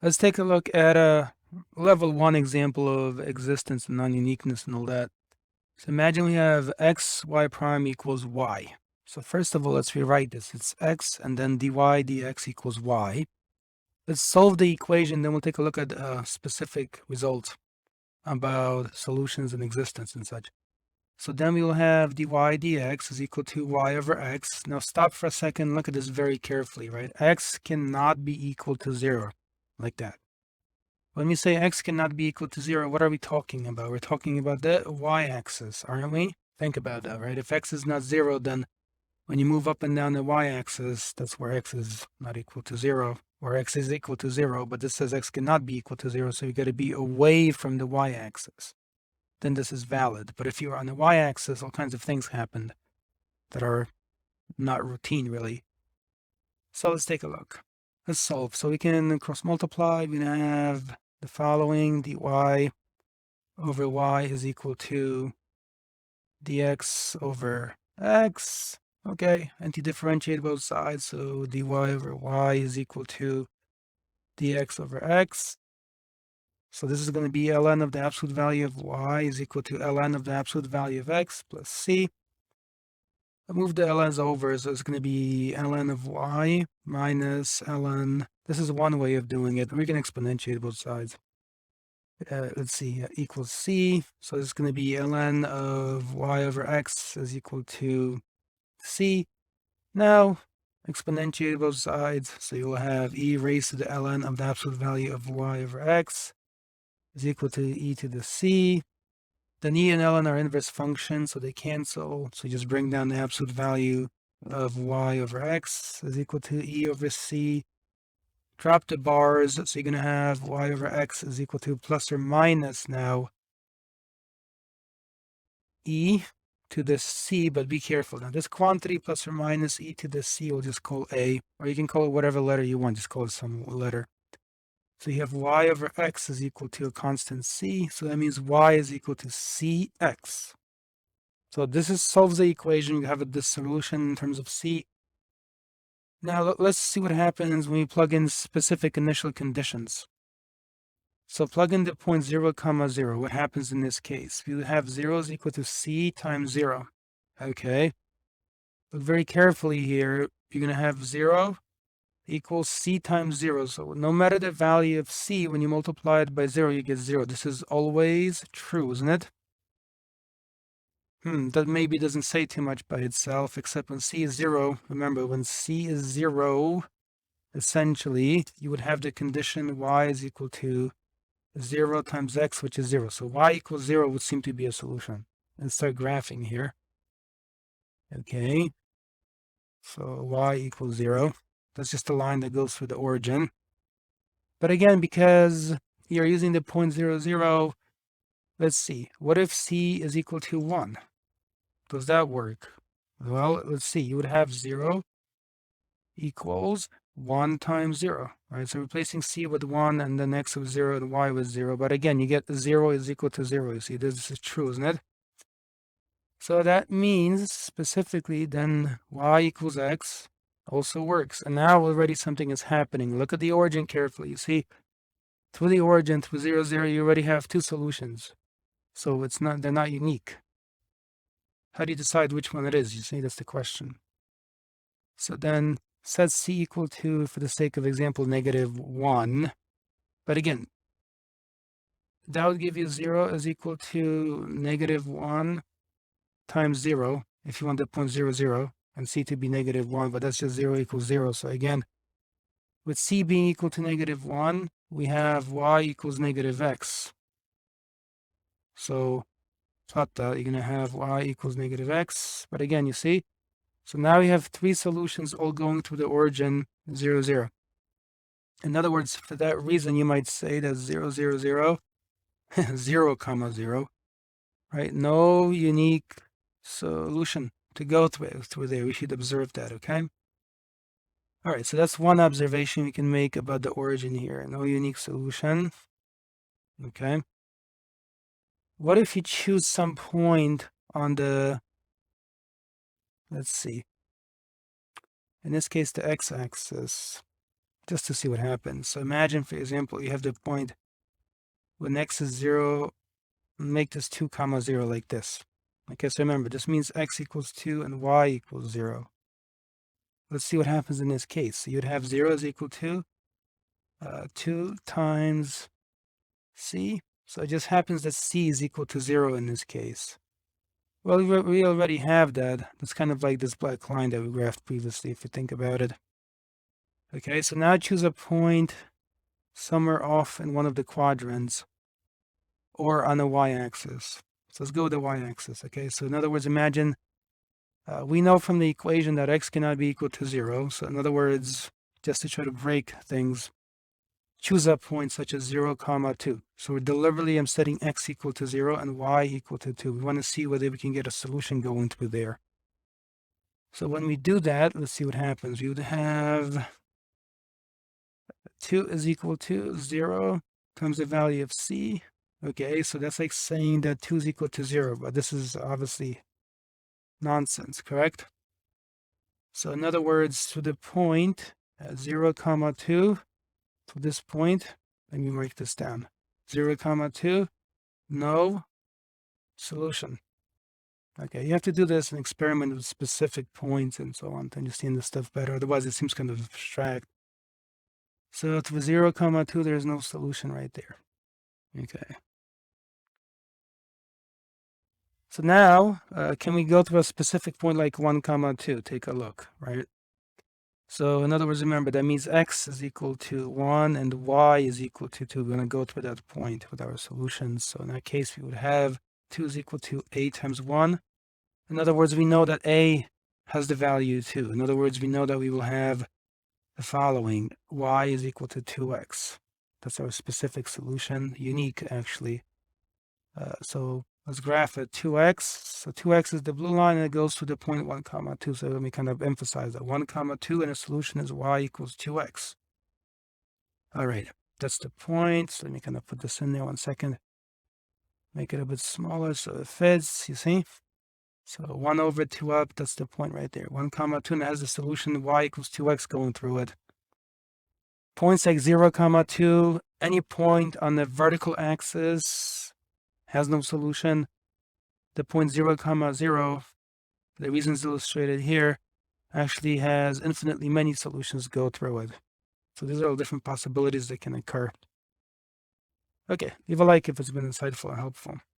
Let's take a look at a level 1 example of existence and non-uniqueness and all that. So imagine we have x, y prime equals y. So first of all, let's rewrite this. It's x and then dy dx equals y. Let's solve the equation, then we'll take a look at specific results about solutions and existence and such. So then we will have dy dx is equal to y over x. Now stop for a second, look at this very carefully, right? X cannot be equal to 0, like that. When we say x cannot be equal to 0, what are we talking about? We're talking about the y-axis, aren't we? Think about that, right? If x is not 0, then when you move up and down the y-axis, that's where x is not equal to 0, or x is equal to 0, but this says x cannot be equal to 0, so you got to be away from the y-axis. Then this is valid. But if you're on the y-axis, all kinds of things happen that are not routine, really. So let's take a look. Let's solve. So we can cross multiply. We're going to have the following: dy over y is equal to dx over x. Okay, and to differentiate both sides, so dy over y is equal to dx over x. So this is going to be ln of the absolute value of y is equal to ln of the absolute value of x plus c. I move the ln's over, so it's going to be ln of y minus ln. This is one way of doing it. We can exponentiate both sides. Let's see, equals c. So it's going to be ln of y over x is equal to c. Now, exponentiate both sides. So you'll have e raised to the ln of the absolute value of y over x is equal to e to the c. Then e and ln are inverse functions, so they cancel. So you just bring down the absolute value of y over x is equal to e over c. Drop the bars, so you're going to have y over x is equal to plus or minus now e to the c, but be careful. Now this quantity plus or minus e to the c we'll just call a, or you can call it whatever letter you want, just call it some letter. So you have y over x is equal to a constant c, so that means y is equal to cx. So this solves the equation. You have the solution in terms of c. Now let's see what happens when we plug in specific initial conditions. So plug in the point 0, 0. What happens in this case? We have 0 is equal to c times 0. Okay. Look very carefully here. You're going to have 0 equals c times 0. So no matter the value of c, when you multiply it by 0, you get 0. This is always true, isn't it? That maybe doesn't say too much by itself, except when c is 0. Remember, when c is 0, essentially, you would have the condition y is equal to 0 times x, which is 0. So y equals 0 would seem to be a solution. Let's start graphing here. Okay. So y equals 0. That's just a line that goes through the origin. But again, because you're using the point 0, 0, let's see. What if c is equal to 1? Does that work? Well, let's see. You would have 0 equals 1 times 0, right? So replacing c with 1 and then x with 0 and y with 0. But again, you get 0 is equal to 0. You see, this is true, isn't it? So that means specifically then y equals x also works. And now already something is happening. Look at the origin carefully. You see, through the origin, through 0, 0, you already have two solutions. So they're not unique. How do you decide which one it is? You see, that's the question. So then set c equal to, for the sake of example, -1. But again, that would give you 0 is equal to -1 times 0, if you want the point 0, 0, and c to be -1, but that's just 0 equals 0. So again, with c being equal to -1, we have y equals -x. So plot that, you're going to have y equals -x. But again, you see, so now we have three solutions all going through the origin 0, 0. In other words, for that reason, you might say that 0, 0, 0, 0, 0, right? No unique solution to go through there. We should observe that, okay? All right, so that's one observation we can make about the origin here. No unique solution, okay? What if you choose some point on the, let's see, in this case, the x-axis. just to see what happens. So imagine, for example, you have the point when x is 0, make this 2 comma 0 like this. Okay, so remember, this means x equals 2 and y equals 0. Let's see what happens in this case. So you'd have 0 is equal to 2 times c. So it just happens that c is equal to 0 in this case. Well, we already have that. It's kind of like this black line that we graphed previously, if you think about it. Okay, so now choose a point somewhere off in one of the quadrants or on the y-axis. So let's go with the y-axis. Okay, so in other words, imagine we know from the equation that x cannot be equal to 0. So in other words, just to try to break things, choose a point such as 0, 2. So deliberately I'm setting x equal to 0 and y equal to 2. We want to see whether we can get a solution going through there. So when we do that, let's see what happens. We would have 2 is equal to 0 times the value of c. Okay, so that's like saying that 2 is equal to 0, but this is obviously nonsense, correct? So in other words, to the point 0, 2, to this point, let me write this down. 0, 2, no solution. Okay, you have to do this and experiment with specific points and so on to understand this stuff better. Otherwise, it seems kind of abstract. So to 0, 2, there's no solution right there. Okay. So now, can we go to a specific point like 1, 2? Take a look, right? So in other words, remember, that means x is equal to 1 and y is equal to 2. We're going to go to that point with our solutions. So in that case, we would have 2 is equal to a times 1. In other words, we know that a has the value 2. In other words, we know that we will have the following. Y is equal to 2x. That's our specific solution, unique actually. So let's graph it, 2x. So 2x is the blue line and it goes to the point 1, 2. So let me kind of emphasize that 1, 2 and the solution is y equals 2x. All right, that's the point. So let me kind of put this in there 1 second. Make it a bit smaller so it fits, you see? So 1 over 2 up, that's the point right there. 1, 2, and it has the solution y equals 2x going through it. Points like 0, 2, any point on the vertical axis has no solution. The point 0, 0, the reasons illustrated here, actually has infinitely many solutions go through it. So these are all different possibilities that can occur. Okay, leave a like if it's been insightful and helpful.